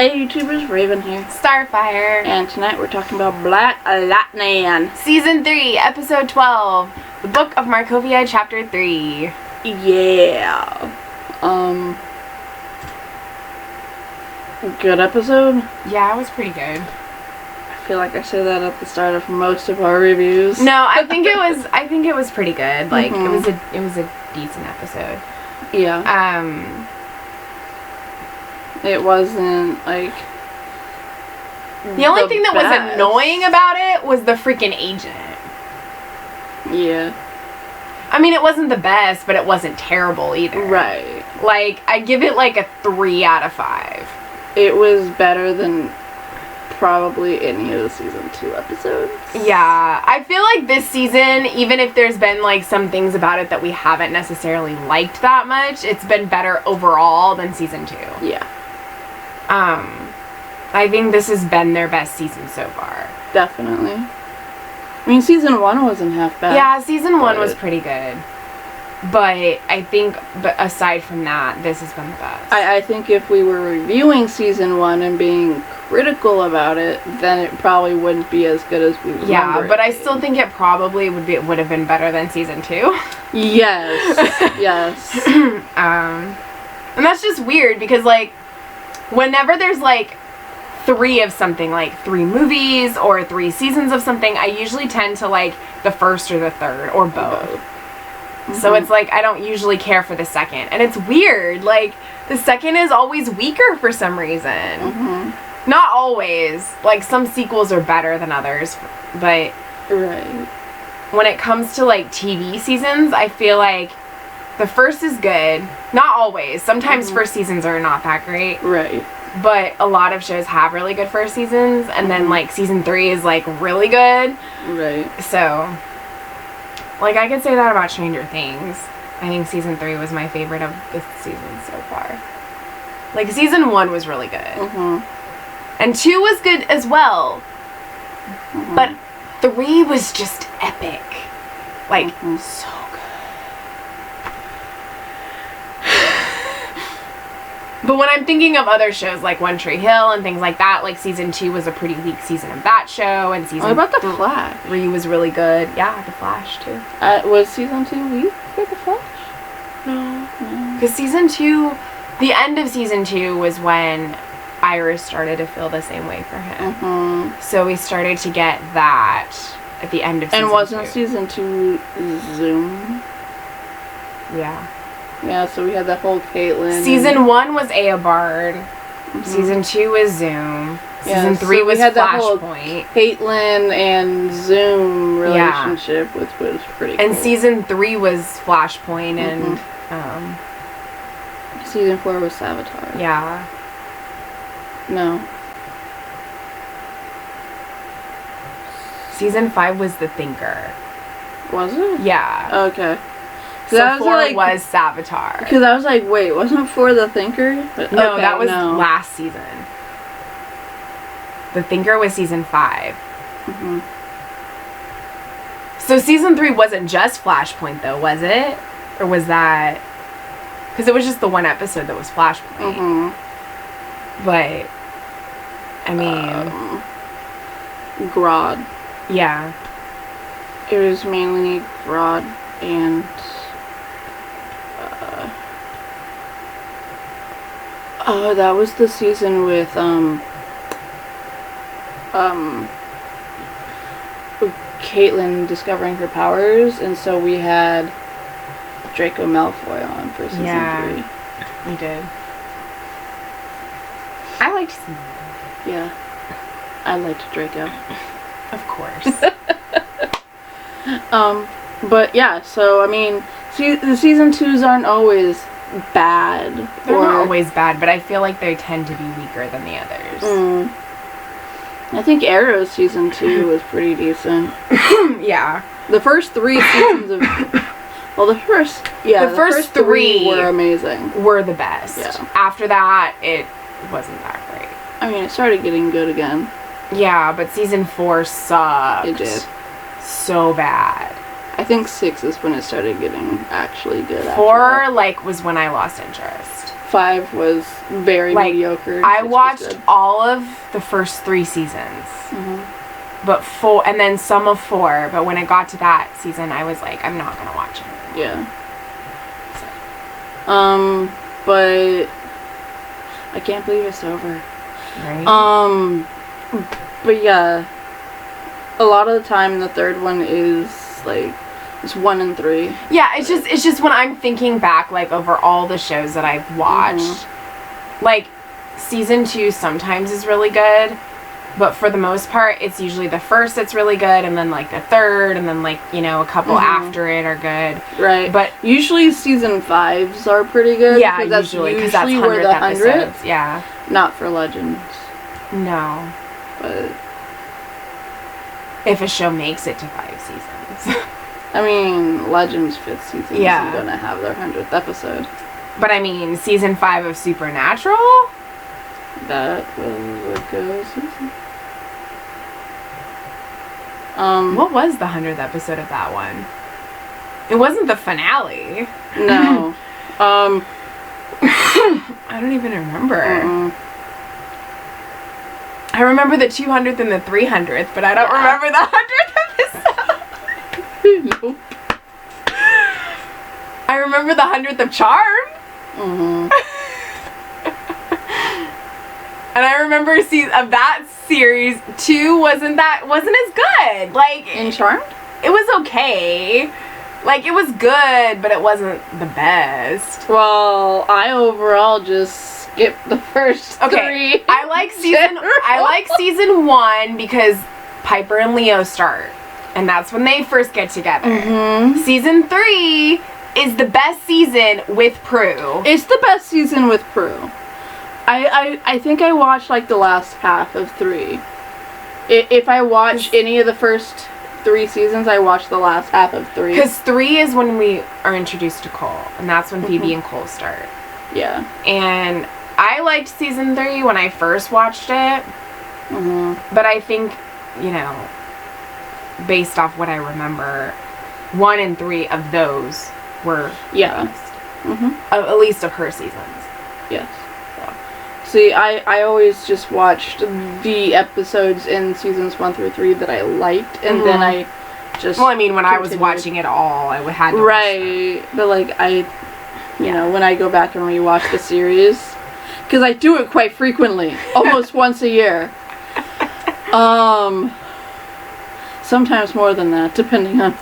Hey YouTubers, Raven here. Starfire. And tonight we're talking about Black Lightning. Season 3, Episode 12. The Book of Markovia, Chapter 3. Yeah. Good episode? Yeah, it was pretty good. I feel like I say that at the start of most of our reviews. No, I think it was pretty good. Like it was a decent episode. Yeah. It wasn't like the only thing that was annoying about it was the freaking agent. Yeah. I mean, it wasn't the best, but it wasn't terrible either. Right. Like, I give it like a 3 out of 5. It was better than probably any of the season 2 episodes. Yeah, I feel like this season, even if there's been like some things about it that we haven't necessarily liked that much, it's been better overall than season 2. Yeah. I think this has been their best season so far. Definitely. I mean, season 1 wasn't half bad. Yeah, season 1 was pretty good. But I think, aside from that, this has been the best. I think if we were reviewing season 1 and being critical about it, then it probably wouldn't be as good as we remember. Yeah, but I still think it probably would have been better than season 2. Yes. Yes. And that's just weird because, like, whenever there's, like, 3 of something, like 3 movies or 3 seasons of something, I usually tend to like the first or the third or both. So it's like I don't usually care for the second. And it's weird. Like, the second is always weaker for some reason. Not always. Like, some sequels are better than others. But right. when it comes to, like, TV seasons, I feel like the first is good. Not always. Sometimes first seasons are not that great. Right. But a lot of shows have really good first seasons. And then, like, season 3 is, like, really good. Right. So, like, I could say that about Stranger Things. I think season 3 was my favorite of the season so far. Like, season 1 was really good. And 2 was good as well. But 3 was just epic. Like, so good. But when I'm thinking of other shows like One Tree Hill and things like that, like season 2 was a pretty weak season of that show, and season What about The Flash? 3 was really good. Yeah, The Flash too. Was season 2 weak for The Flash? No. Because season 2, the end of season 2 was when Iris started to feel the same way for him. So we started to get that at the end of season 2. And wasn't season 2 Zoom? Yeah. Yeah, so we had that whole Caitlyn. Season 1 was Eobard. Season 2 was Zoom. Season 3 so was we had Flashpoint. Caitlyn and Zoom relationship, which was pretty cool. And season 3 was Flashpoint and season 4 was Savitar. yeah. No. Season 5 was The Thinker. Was it? Yeah. Okay. So 4 was Savitar. Because I was like, wait, wasn't 4 The Thinker? No, that was last season. The Thinker was season 5. So season 3 wasn't just Flashpoint, though, was it? Or was that... Because it was just the one episode that was Flashpoint. But, I mean... Grodd. Yeah. It was mainly Grodd and... Oh, that was the season with, Caitlyn discovering her powers, and so we had Draco Malfoy on for season 3. We did. I liked season 3. Yeah. I liked Draco. Of course. But yeah, so, I mean, the season 2s aren't always bad. They're not always bad, but I feel like they tend to be weaker than the others. I think Arrow's season 2 was pretty decent. Yeah. The first 3 seasons of... Well, the first 3 were amazing. Were the best. Yeah. After that, it wasn't that great. I mean, it started getting good again. Yeah, but season 4 sucked. It did. So bad. I think 6 is when it started getting actually good. 4, like, was when I lost interest. 5 was very Like, mediocre. and I 6 was watched good. all of the first 3 seasons. But 4, and then some of 4, but when it got to that season, I was like, I'm not gonna watch it. Yeah. But I can't believe it's over. Right? But yeah, a lot of the time the third one is like it's 1 and 3. Yeah, it's just when I'm thinking back, like, over all the shows that I've watched, like, season 2 sometimes is really good, but for the most part, it's usually the first that's really good, and then, like, the third, and then, like, you know, a couple after it are good. Right. But usually season 5s are pretty good. yeah, because that's usually, because that's 100th episodes. Yeah. Not for Legends, No. but If a show makes it to 5 seasons. I mean, Legends 5th season Yeah. isn't gonna have their 100th episode. But I mean, season 5 of Supernatural? That was a good season. What was the 100th episode of that one? It wasn't the finale. No. I don't even remember. I remember the 200th and the 300th, but I don't remember the 100th episode. Nope. I remember the 100th of Charm. And I remember of that series, 2 wasn't as good. Like, In Charmed? it was okay. Like, it was good, but it wasn't the best. Well, I overall just skipped the first 3. I like season 1 because Piper and Leo start, and that's when they first get together. Season 3 is the best season with Prue. It's the best season with Prue. I think I watched like the last half of 3. If I watch any of the first 3 seasons, I watch the last half of 3. Because 3 is when we are introduced to Cole, and that's when Phoebe and Cole start. Yeah. And I liked season 3 when I first watched it, but I think, you know, based off what I remember, 1 and 3 of those were the best. At least of her seasons. Yes. See, I always just watched the episodes in seasons 1 through 3 that I liked, and then I just... Well, I mean, when I was continued. watching it all, I had to watch Right. But, like, you know, when I go back and rewatch the series, because I do it quite frequently, almost once a year. Sometimes more than that, depending on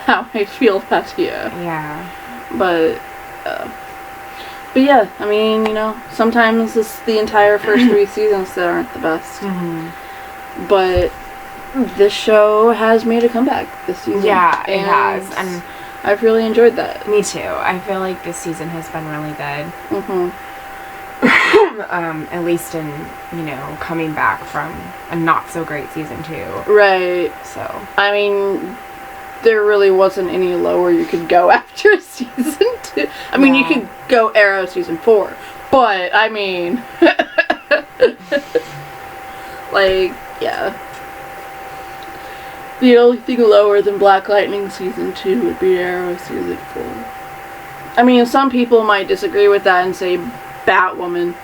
how I feel that year. Yeah. But yeah, I mean, you know, sometimes it's the entire first 3 seasons that aren't the best. But this show has made a comeback this season. Yeah, it has. And I've really enjoyed that. me too. I feel like this season has been really good. At least in, you know, coming back from a not so great season 2. Right. So. I mean, there really wasn't any lower you could go after season 2. I mean, you could go Arrow season 4, but I mean, like, yeah. The only thing lower than Black Lightning season 2 would be Arrow season 4. I mean, some people might disagree with that and say Batwoman,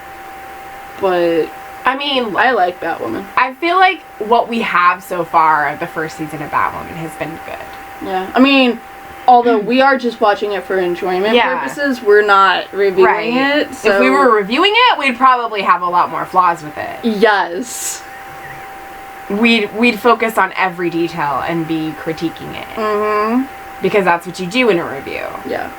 but I mean, I like Batwoman. I feel like what we have so far of the first season of Batwoman has been good. Yeah. I mean, although we are just watching it for enjoyment purposes, we're not reviewing it. So if we were reviewing it, we'd probably have a lot more flaws with it. Yes. We'd focus on every detail and be critiquing it. Because that's what you do in a review. Yeah.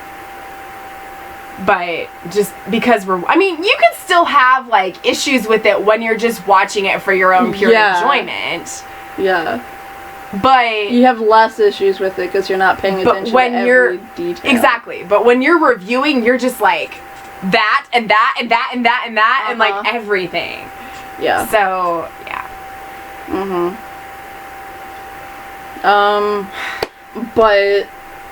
But just because I mean, you can still have, like, issues with it when you're just watching it for your own pure enjoyment. Yeah. But you have less issues with it because you're not paying attention to every detail. Exactly. But when you're reviewing, you're just like, that, and that, and that, and that, and that, and, like, everything. Yeah. So, yeah. But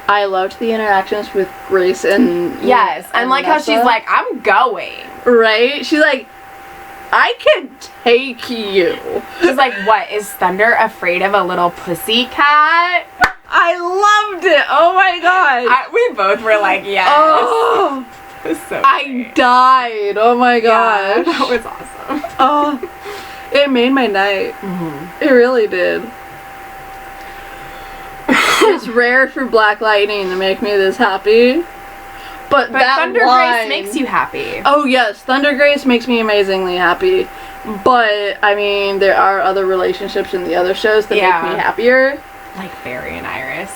I loved the interactions with Grace and... Yes, and like how she's like, I'm going. Right? She's like, I can take you. She's like, what, is Thunder afraid of a little pussy cat? I loved it. Oh my god. We both were like, yes. Oh. It was so I great. died. Oh my Yeah, gosh. that was awesome. Oh, it made my night. Mm-hmm. It really did. It's rare for Black Lightning to make me this happy. But that Thunder line, Grace makes you happy. Oh yes, Thunder Grace makes me amazingly happy. But I mean, there are other relationships in the other shows that Yeah. make me happier. Like Barry and Iris.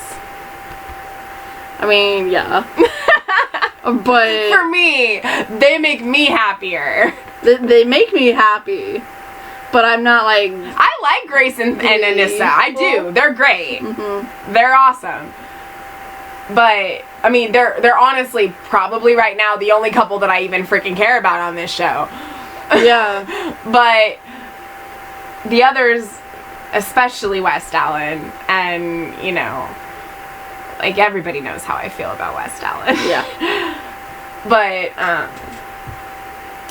I mean, yeah. But For me, they make me happier. they make me happy. But I'm not like. I like Grace and Anissa. I do. They're great. Mm-hmm. They're awesome. But I mean, they're honestly probably right now the only couple that I even freaking care about on this show. Yeah. But the others, especially West Allen, and you know, like everybody knows how I feel about West Allen. Yeah. But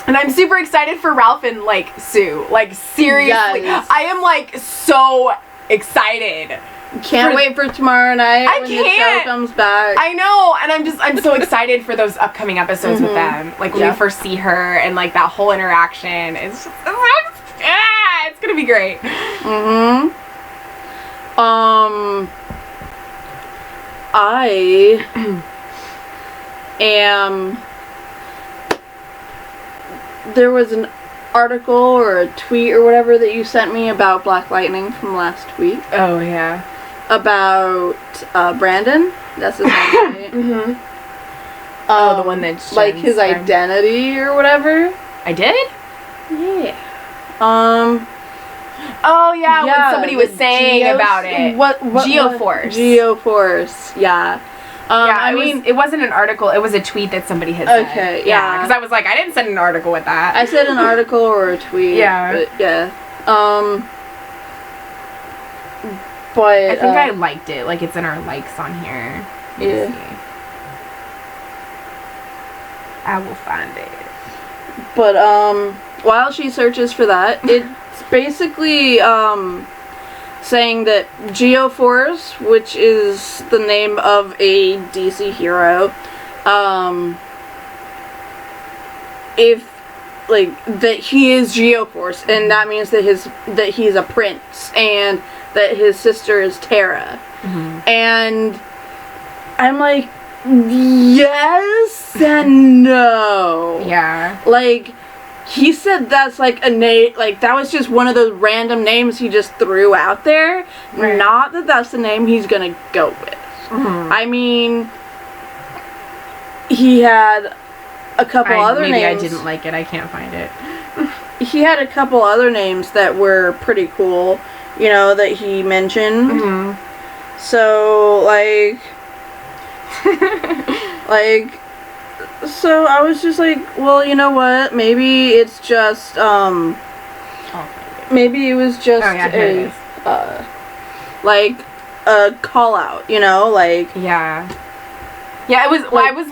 and I'm super excited for Ralph and like Sue. Like seriously, Yes. I am like so excited. Can't wait for tomorrow night I when the show can't. comes back. I know, and I'm so excited for those upcoming episodes with them. Like when Yeah. we first see her and like that whole interaction. It's gonna be great. Mm-hmm. I am. There was an article or a tweet or whatever that you sent me about Black Lightning from last week. Oh yeah. About Brandon. That's his name, right? Mm-hmm. The one that's like Jen's his friend. identity or whatever. I did? Yeah. Oh yeah, when somebody was the saying about it. What Geoforce. Geoforce, yeah. I mean, it wasn't an article, it was a tweet that somebody had said. Okay, yeah. Because I was like, I didn't send an article with that. I said an article or a tweet. Yeah. But yeah. But I think I liked it. Like, it's in our likes on here. Let me Yeah. see. I will find it. But while she searches for that, it's basically saying that Geoforce, which is the name of a DC hero, if like that he is Geoforce, and that means that he's a prince, and that his sister is Terra, and I'm like, yes and no. Yeah. Like, he said that's like a name, like that was just one of those random names he just threw out there. Right. Not that that's the name he's gonna go with. I mean, he had a couple other maybe names. I didn't like it. I can't find it. He had a couple other names that were pretty cool, you know, that he mentioned. So, like, so I was just like, well, you know what? Maybe it's just, maybe it was just here it is. like a call out, you know, like. Yeah. Yeah, it was. Well, I was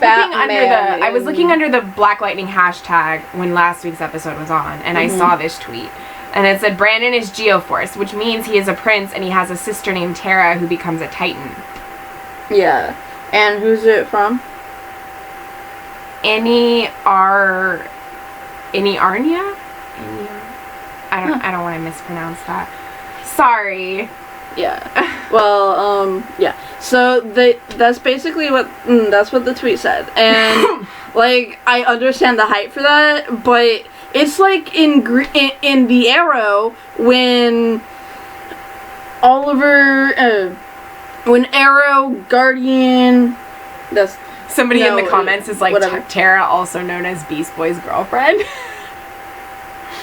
looking under the Black Lightning hashtag when last week's episode was on, and I saw this tweet, and it said Brandon is Geoforce, which means he is a prince and he has a sister named Terra who becomes a Titan. Yeah, and who's it from? Arnia? I don't want to mispronounce that. Sorry. Yeah. Well, yeah. So that's basically that's what the tweet said, and like I understand the hype for that, but it's like in the Arrow when Oliver, when Arrow Guardian, that's Somebody in the comments is like, whatever. Tara, also known as Beast Boy's girlfriend.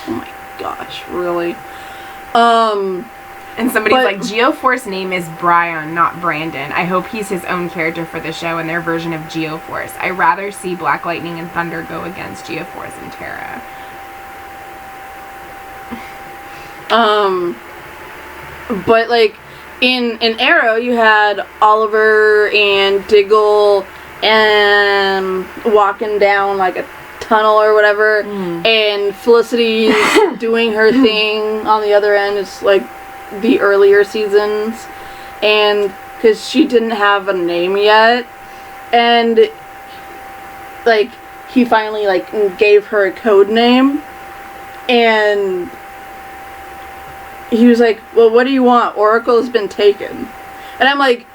Oh my gosh, really? And somebody's like, Geoforce name is Brian, not Brandon. I hope he's his own character for the show and their version of Geoforce. I rather see Black Lightning and Thunder go against Geoforce and Terra. But like in Arrow, you had Oliver and Diggle and walking down like a tunnel or whatever, and Felicity's doing her thing on the other end. It's like the earlier seasons, and because she didn't have a name yet, and like he finally, like, gave her a code name, and he was like, well, what do you want? Oracle has been taken. And I'm like,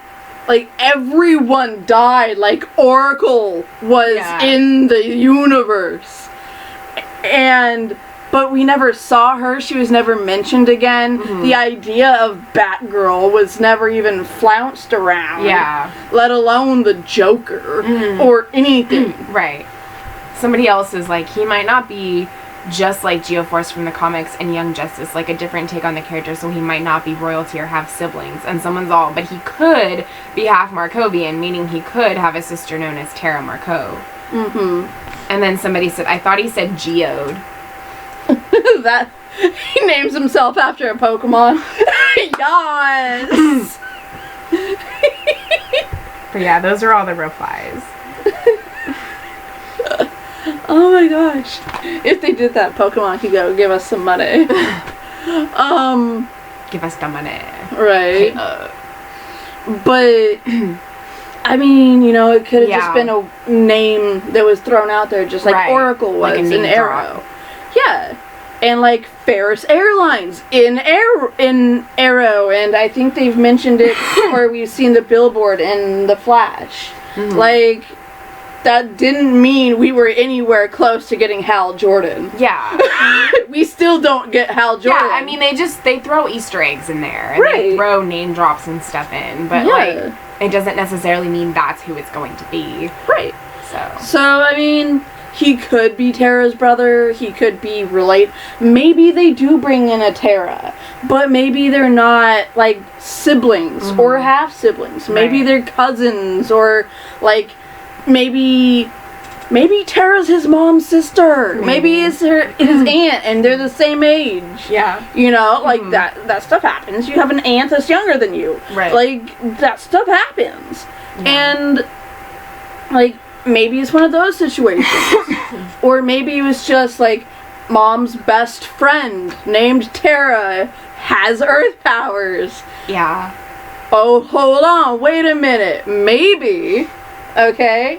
everyone died. Like, Oracle was in the universe. But we never saw her. She was never mentioned again. Mm-hmm. The idea of Batgirl was never even flounced around. Yeah. Let alone the Joker or anything. Right. Somebody else is like, he might not be just like Geoforce from the comics and Young Justice, like a different take on the character, so he might not be royalty or have siblings. And someone's all, but he could be half Markovian, meaning he could have a sister known as Tara Markov. Mm-hmm. And then somebody said, I thought he said Geode. That he names himself after a Pokemon. Yes. But yeah, those are all the replies. Oh my gosh. If they did that, Pokemon could go give us some money. Give us the money. Right. But I mean, you know, it could have just been a name that was thrown out there, just like Oracle was in Arrow. Yeah. And like Ferris Airlines in Arrow, and I think they've mentioned it or we've seen the billboard in The Flash. Mm-hmm. Like, that didn't mean we were anywhere close to getting Hal Jordan. Yeah. We still don't get Hal Jordan. Yeah, I mean, they throw Easter eggs in there. And they throw name drops and stuff in. But, like, it doesn't necessarily mean that's who it's going to be. Right. So, I mean, he could be Tara's brother. He could be maybe they do bring in a Tara. But maybe they're not, like, siblings or half-siblings. Maybe they're cousins or, like... Maybe Tara's his mom's sister. Maybe it's his aunt, and they're the same age. Yeah. You know, like, that stuff happens. You have an aunt that's younger than you. Right. Like, that stuff happens. Yeah. And, like, maybe it's one of those situations. Or maybe it was just, like, mom's best friend named Tara has Earth powers. Yeah. Oh, hold on. Wait a minute. Maybe... Okay?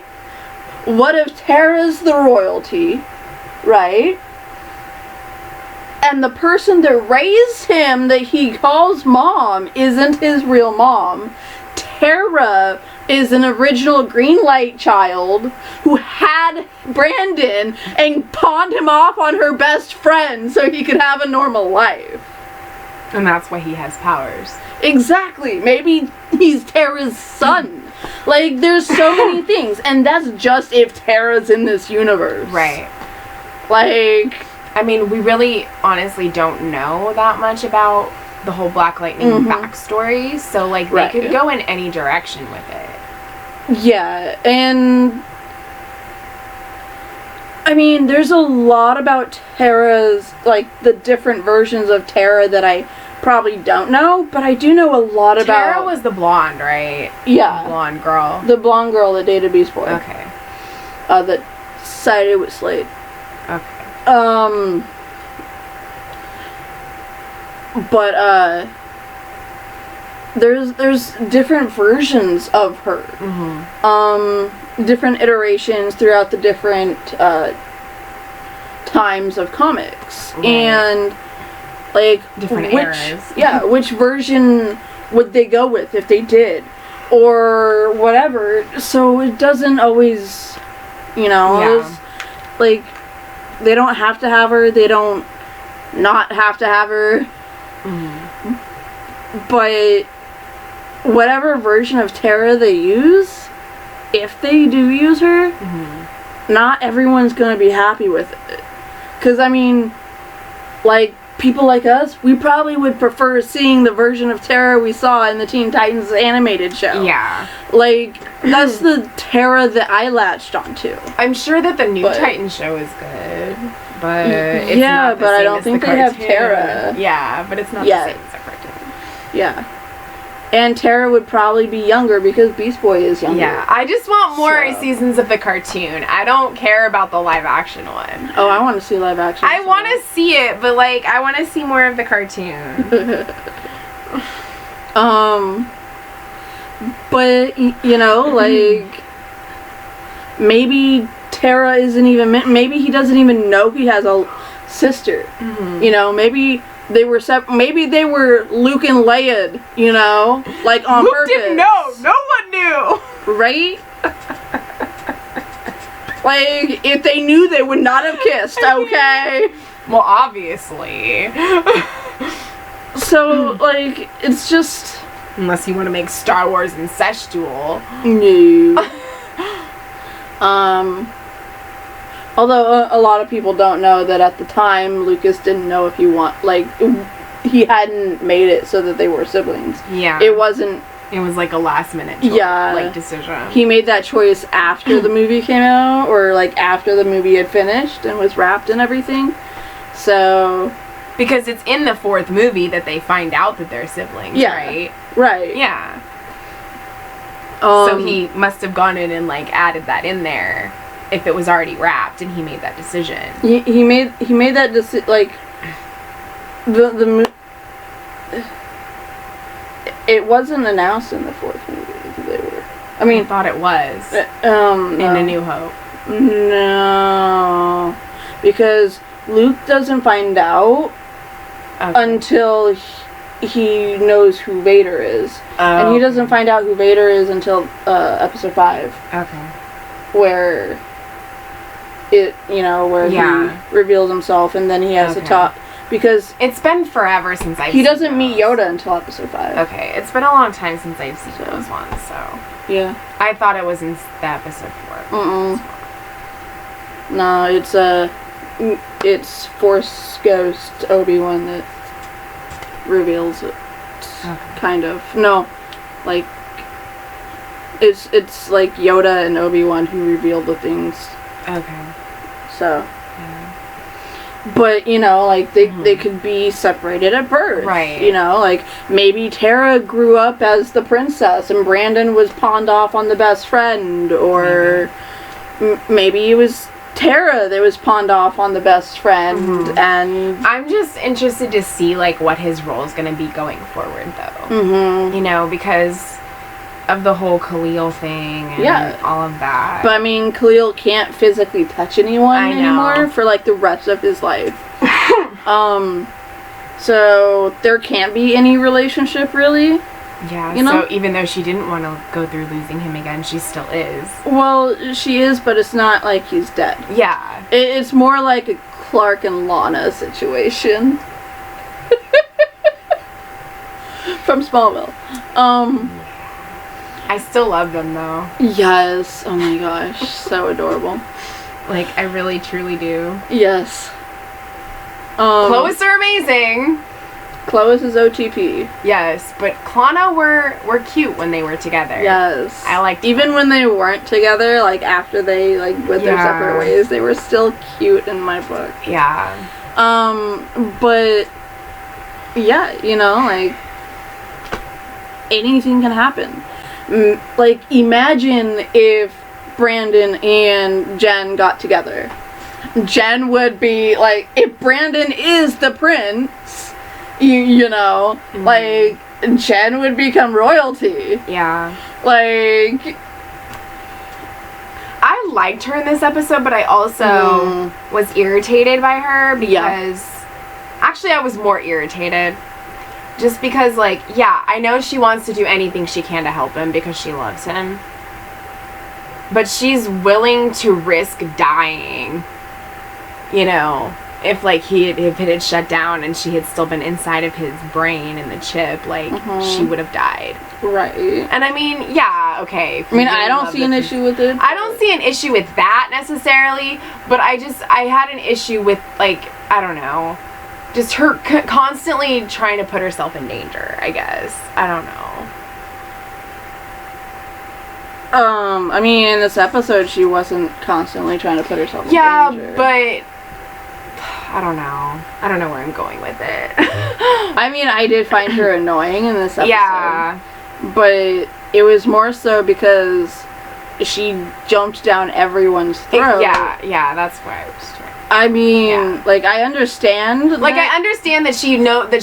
What if Tara's the royalty, right? And the person that raised him that he calls mom isn't his real mom. Tara is an original Green Light child who had Brandon and pawned him off on her best friend so he could have a normal life. And that's why he has powers. Exactly. Maybe he's Tara's son. Like, there's so many things. And that's just if Tara's in this universe. Right. Like... I mean, we really honestly don't know that much about the whole Black Lightning backstory. So, like, they could go in any direction with it. Yeah. And... I mean, there's a lot about Tara's... Like, the different versions of Tara that I... probably don't know, but I do know a lot about... Tara was the blonde, right? Yeah. The blonde girl. The blonde girl that dated Beast Boy. Okay. That sided with Slade. Okay. But, there's different versions of her. Mm-hmm. Different iterations throughout the different, times of comics. Right. And... Like, different eras. Yeah, which version would they go with if they did? Or whatever. So it doesn't always, you know, like, they don't have to have her, they don't not have to have her. Mm-hmm. But whatever version of Tara they use, if they do use her, not everyone's gonna be happy with it. Because, I mean, like, people like us, we probably would prefer seeing the version of Tara we saw in the Teen Titans animated show. Yeah. Like, that's the Tara that I latched onto. I'm sure that the new Titans show is good, but it's not the but same I don't as think the they have cartoon. Tara. Yeah, but it's not the same as the cartoon. Yeah. And Tara would probably be younger because Beast Boy is younger. Yeah, I just want more seasons of the cartoon. I don't care about the live action one. Oh, I want to see live action. I want to see it, but like, I want to see more of the cartoon. But, you know, like, maybe Tara isn't even maybe he doesn't even know he has a sister. Mm-hmm. You know, maybe they were maybe they were Luke and Leia, you know, like on Luke purpose. didn't know. No one knew. Right? Like, if they knew, they would not have kissed, okay? Well, obviously. So, like, it's just... Unless you want to make Star Wars incestual. No. Although a lot of people don't know that at the time, Lucas didn't know if he hadn't made it so that they were siblings. Yeah. It wasn't... It was like a last minute decision. He made that choice after the movie came out, or like after the movie had finished and was wrapped and everything. So... Because it's in the 4th movie that they find out that they're siblings, right? Right. Yeah. So he must have gone in and like added that in there if it was already wrapped and he made that decision. He made that decision, like, it wasn't announced in the 4th movie that they were. I mean, I thought it was no. in A New Hope. No, because Luke doesn't find out until he knows who Vader is, and he doesn't find out who Vader is until Episode 5. Okay. Where he reveals himself, and then he has to talk. Because it's been forever since I've seen He doesn't meet Yoda until Episode 5. Okay, it's been a long time since I've seen those ones, so... Yeah. I thought it was in the Episode 4. No, it's Force Ghost Obi-Wan that reveals it. Kind of. No, like... It's like Yoda and Obi-Wan who reveal the things. Okay. So... But, you know, like, they could be separated at birth. Right. You know, like, maybe Tara grew up as the princess and Brandon was pawned off on the best friend. Or maybe it was Tara that was pawned off on the best friend. And I'm just interested to see, like, what his role is going to be going forward, though. You know, because of the whole Khalil thing and all of that. But I mean, Khalil can't physically touch anyone anymore for like the rest of his life. So there can't be any relationship really. Yeah, you know? So even though she didn't want to go through losing him again, she still is. Well, she is, but it's not like he's dead. Yeah. It's more like a Clark and Lana situation. From Smallville. I still love them, though. Yes. Oh my gosh. So adorable. Like, I really, truly do. Yes. Clois are amazing. Clois is OTP. Yes, but Klana were cute when they were together. Yes. I liked even when they weren't together, like, after they, like, went their separate ways, they were still cute in my book. Yeah. But, yeah, you know, like, anything can happen. Like, imagine if Brandon and Jen got together. Jen would be, like, if Brandon is the prince, you know, like, Jen would become royalty. Yeah. Like... I liked her in this episode, but I also was irritated by her because... Actually, I was more irritated. Just because, like, yeah, I know she wants to do anything she can to help him because she loves him. But she's willing to risk dying, you know, if, like, if it had shut down and she had still been inside of his brain and the chip, like, she would have died. Right. And I mean, yeah, okay. I mean, I don't see an issue with it. I don't see an issue with that necessarily, but I had an issue with, like, I don't know. Just her constantly trying to put herself in danger, I guess. I don't know. I mean, in this episode, she wasn't constantly trying to put herself in danger. Yeah, but... I don't know. I don't know where I'm going with it. I mean, I did find her annoying in this episode. Yeah. But it was more so because she jumped down everyone's throat. Yeah, that's where I was trying. I mean, like, I understand. Like, I understand that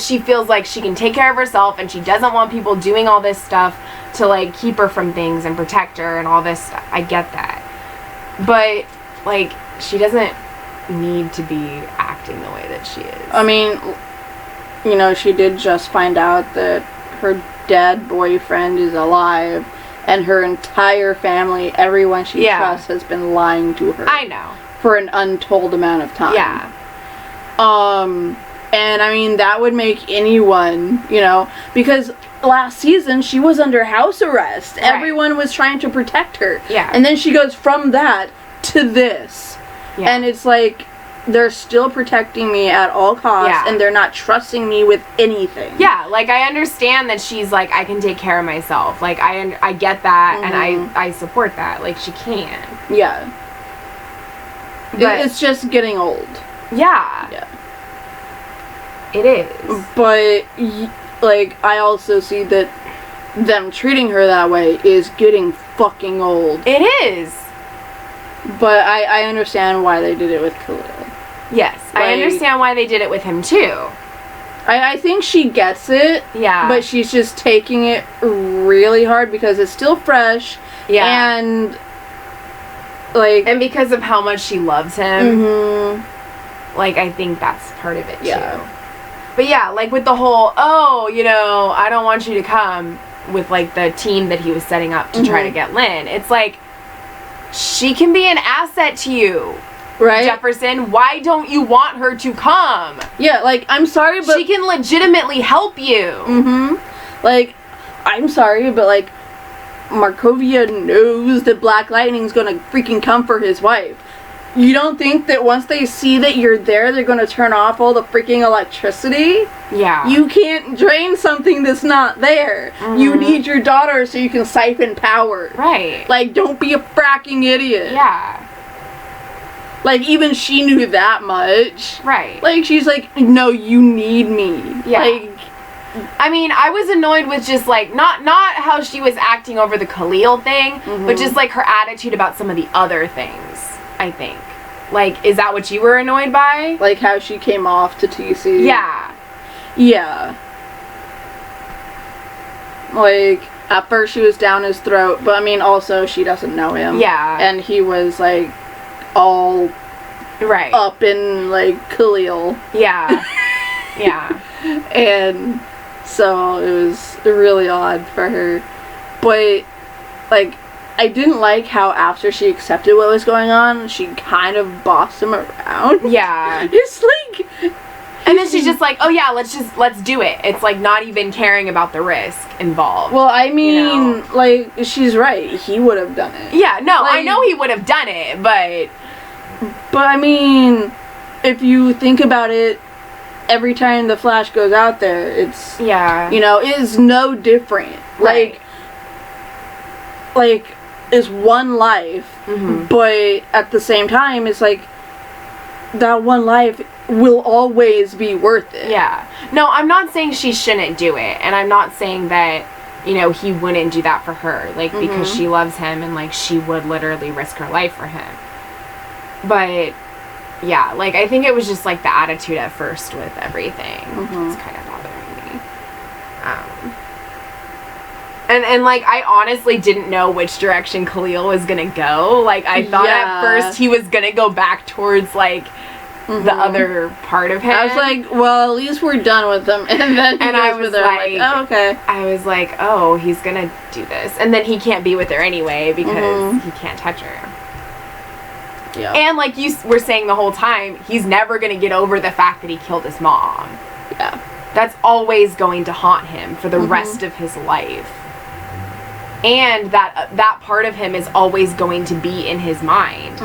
she feels like she can take care of herself and she doesn't want people doing all this stuff to, like, keep her from things and protect her and all this stuff. I get that. But like, she doesn't need to be acting the way that she is. I mean, you know, she did just find out that her dead boyfriend is alive, and her entire family, everyone she trusts, has been lying to her. I know. For an untold amount of time. Yeah. And I mean, that would make anyone, you know, because last season she was under house arrest. Right. Everyone was trying to protect her. Yeah. And then she goes from that to this. Yeah. And it's like, they're still protecting me at all costs, and they're not trusting me with anything. Yeah, like, I understand that she's like, I can take care of myself. Like, I get that, and I support that. Like, she can. Yeah. But it's just getting old. Yeah. Yeah. It is. But, like, I also see that them treating her that way is getting fucking old. It is. But I understand why they did it with Khalil. Yes, Like, I understand why they did it with him, too. I think she gets it. Yeah. But she's just taking it really hard because it's still fresh. Yeah. And, like... And because of how much she loves him. Mm-hmm. Like, I think that's part of it, Yeah. too. But yeah, like, with the whole, oh, you know, I don't want you to come, with, like, the team that he was setting up to try to get Lynn. It's like, she can be an asset to you. Right? Jefferson, why don't you want her to come? Yeah, like, I'm sorry, but... She can legitimately help you. Mm-hmm. Like, I'm sorry, but, like, Markovia knows that Black Lightning's gonna freaking come for his wife. You don't think that once they see that you're there, they're gonna turn off all the freaking electricity? Yeah. You can't drain something that's not there. You need your daughter so you can siphon power. Right. Like, don't be a fracking idiot. Yeah. Like, even she knew that much. Right. Like, she's like, no, you need me. Yeah. Like, I mean, I was annoyed with just, like, not how she was acting over the Khalil thing, but just, like, her attitude about some of the other things, I think. Like, is that what you were annoyed by? like how she came off to TC. Yeah. Yeah. Like, at first she was down his throat, but I mean, also she doesn't know him. Yeah. And he was, like, all Right. up in, like, Khalil. Yeah. Yeah. And so it was really odd for her. But, like, I didn't like how after she accepted what was going on, she kind of bossed him around. Yeah. It's like... And then she's just like, oh yeah, let's do it. It's like not even caring about the risk involved. Well, I mean, you know? like, she's right. He would have done it. Yeah, no, like, I know he would have done it, but I mean, if you think about it, every time the Flash goes out there, it's, yeah. you know, it is no different. Right. Like, it's one life, but at the same time, it's like, that one life will always be worth it. Yeah. No, I'm not saying she shouldn't do it, and I'm not saying that, you know, he wouldn't do that for her, like, because she loves him and, like, she would literally risk her life for him. But, yeah, like, I think it was just, like, the attitude at first with everything. It's kind of bothering me. And, like, I honestly didn't know which direction Khalil was gonna go. Like, I thought at first he was gonna go back towards, like, the other part of him. I was like, well, at least we're done with him. And then he I goes was with her. I'm like, oh, okay. I was like, oh, he's gonna do this. And then he can't be with her anyway because he can't touch her. Yeah. And like you were saying the whole time, he's never gonna get over the fact that he killed his mom. Yeah. That's always going to haunt him for the rest of his life. And that part of him is always going to be in his mind.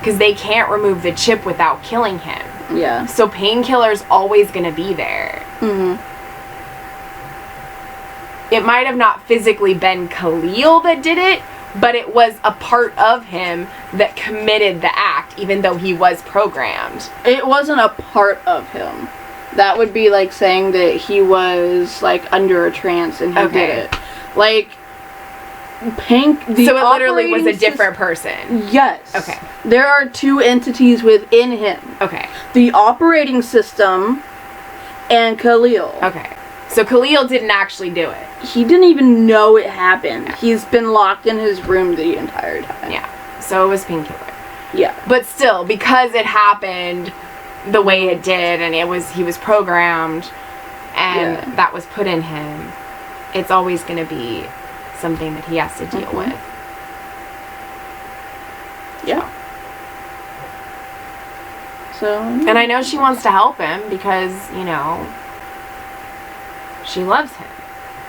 Because they can't remove the chip without killing him. Yeah. So Painkiller's always going to be there. It might have not physically been Khalil that did it, but it was a part of him that committed the act, even though he was programmed. It wasn't a part of him. That would be like saying that he was like under a trance and he did it. Like, So it literally was a different person. Yes. Okay. There are two entities within him. Okay. The operating system and Khalil. Okay. So Khalil didn't actually do it. He didn't even know it happened. He's been locked in his room the entire time. Yeah. So it was Painkiller. Yeah. But still, because it happened the way it did, and he was programmed, and that was put in him, it's always going to be something that he has to deal with. Yeah. So. And I know she wants to help him because, you know, she loves him.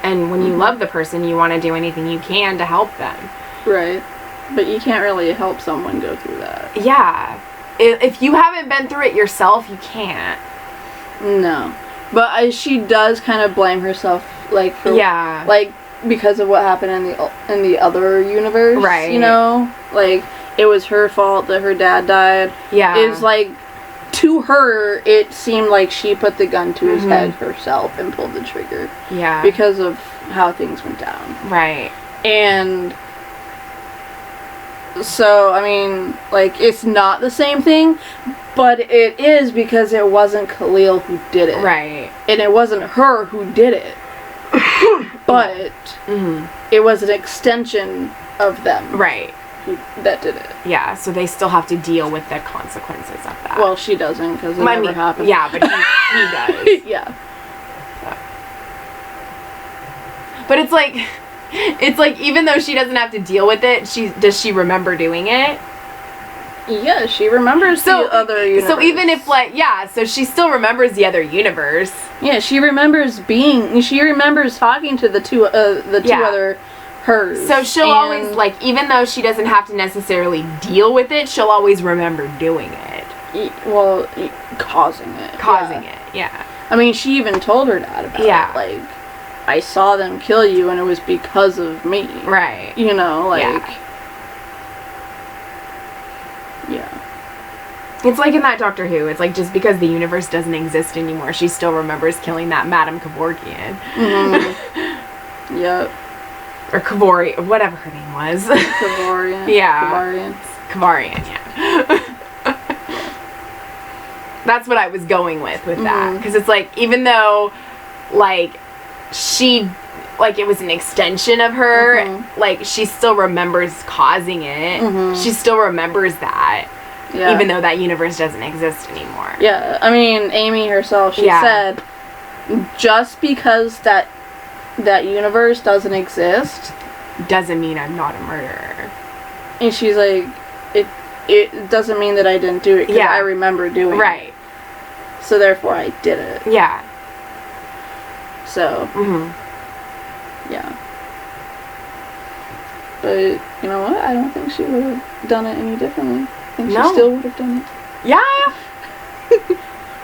And when you love the person, you want to do anything you can to help them. Right. But you can't really help someone go through that. Yeah. If you haven't been through it yourself, you can't. No. But she does kind of blame herself, like, for, yeah. like, because of what happened in the other universe. Right. You know? Like, it was her fault that her dad died. Yeah. It was like, to her, it seemed like she put the gun to his head herself and pulled the trigger. Yeah. Because of how things went down. Right. And so, I mean, like, it's not the same thing, but it is because it wasn't Khalil who did it. Right. And it wasn't her who did it. But it was an extension of them. Right. That did it. Yeah, so they still have to deal with the consequences of that. Well, she doesn't, because it never happened. Yeah, but he does. Yeah. So. But it's like even though she doesn't have to deal with it, does she remember doing it? Yeah, she remembers the other universe. So even if, like, yeah, so she still remembers the other universe. Yeah, she remembers talking to the two other hers. So she'll always, like, even though she doesn't have to necessarily deal with it, she'll always remember doing it. Causing it. Causing it, yeah. I mean, she even told her dad about it. Like, I saw them kill you and it was because of me. Right. You know, like... Yeah. It's like in that Doctor Who. It's like just because the universe doesn't exist anymore, she still remembers killing that Madame Kevorkian. Mm-hmm. Yep. Or Kavori, whatever her name was. Kavorian. Yeah. Kavarian, yeah. That's what I was going with that. Because it's like, even though, like, it was an extension of her, like, she still remembers causing it. She still remembers that. Yeah. Even though that universe doesn't exist anymore. Yeah. I mean, Amy herself, she said, just because that universe doesn't exist doesn't mean I'm not a murderer. And she's like, it doesn't mean that I didn't do it because I remember doing it. Right. So therefore I did it. Yeah. So. Yeah. But, you know what? I don't think she would have done it any differently. I think she still would have done it. Yeah.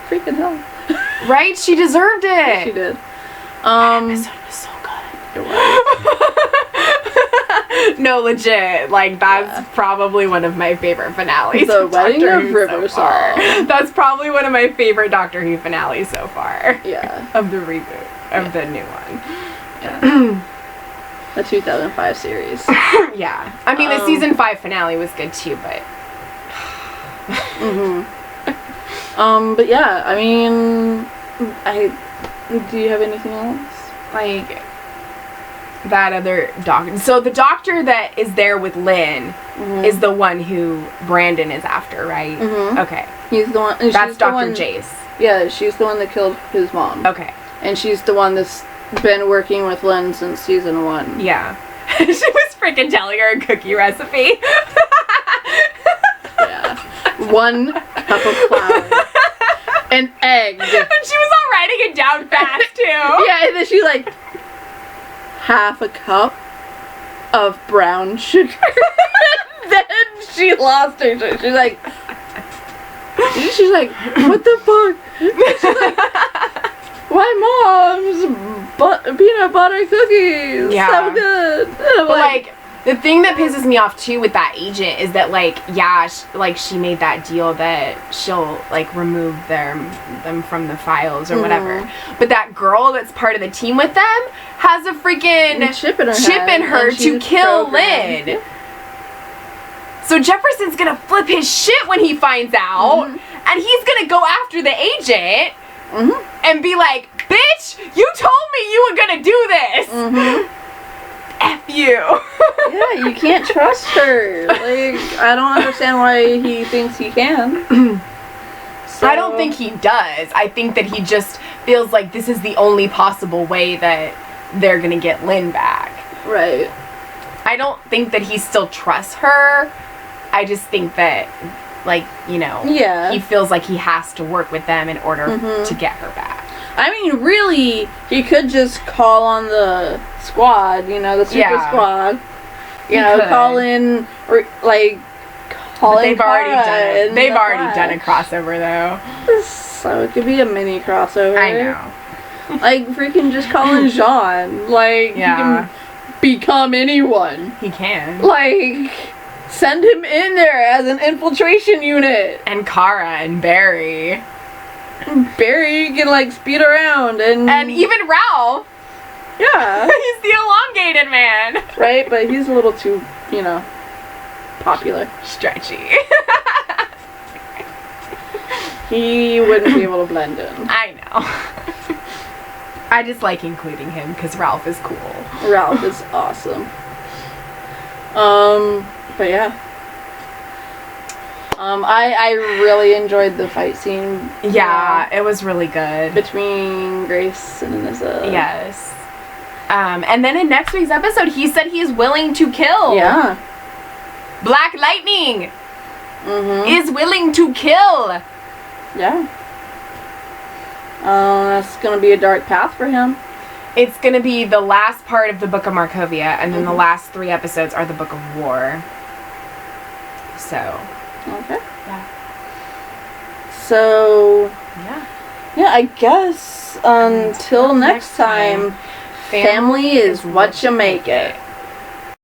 Freaking hell. Right? She deserved it. Yeah, she did. That episode was so good. It was. No, legit. Like, that's probably one of my favorite finales. The Wedding of Riversong. That's probably one of my favorite Doctor Who finales so far. Yeah. Of the reboot. Of the new one. Yeah. The 2005 series. Yeah. I mean, the season 5 finale was good too, but... But yeah, I mean... Do you have anything else? Like... that other doctor. So the doctor that is there with Lynn is the one who Brandon is after, right? Okay. He's the one... That's Dr. Jace. Yeah, she's the one that killed his mom. Okay. And she's the one that's been working with Lynn since season 1. Yeah. She was freaking telling her a cookie recipe. Yeah. 1 cup of flour. An egg. And she was all writing it down fast, too. Yeah, and then she, like, half a cup of brown sugar. Then she lost her shit. She's like, what the fuck? She's like, my mom's peanut butter cookies. Yeah. So good. But, like, the thing that pisses me off, too, with that agent is that, like, yeah, she made that deal that she'll, like, remove them from the files or whatever. But that girl that's part of the team with them has a freaking chip in her to kill Lynn. Yeah. So Jefferson's gonna flip his shit when he finds out, and he's gonna go after the agent and be like, bitch, you told me you were gonna do this! F you. Yeah, you can't trust her. Like, I don't understand why he thinks he can. So, I don't think he does. I think that he just feels like this is the only possible way that they're gonna get Lynn back. Right. I don't think that he still trusts her. I just think that, like, you know, Yeah. he feels like he has to work with them in order to get her back. I mean, really, he could just call on the squad, you know, the super squad. You know, could. call in, or, like, call But in they've already Kara done it. and They've the already done a Flash. crossover, though. So it could be a mini crossover. I know. Like, freaking just call in Jean. Like, Yeah. he can become anyone. He can. Like, send him in there as an infiltration unit. And Kara and Barry. Barry can, like, speed around and... And even Ralph. Yeah. He's the elongated man. Right? But he's a little too, you know, popular. Stretchy. He wouldn't be able to blend in. I know. I just like including him because Ralph is cool. Ralph is awesome. But yeah. I really enjoyed the fight scene. Yeah, it was really good. Between Grace and Anissa. Yes. And then in next week's episode, he said he's willing to kill. Yeah. Black Lightning Mm-hmm. is willing to kill. Yeah. That's gonna be a dark path for him. It's gonna be the last part of the Book of Markovia, and then the last 3 episodes are the Book of War. So. Okay. Yeah. So, Yeah. yeah, I guess until next time, family is what you make it.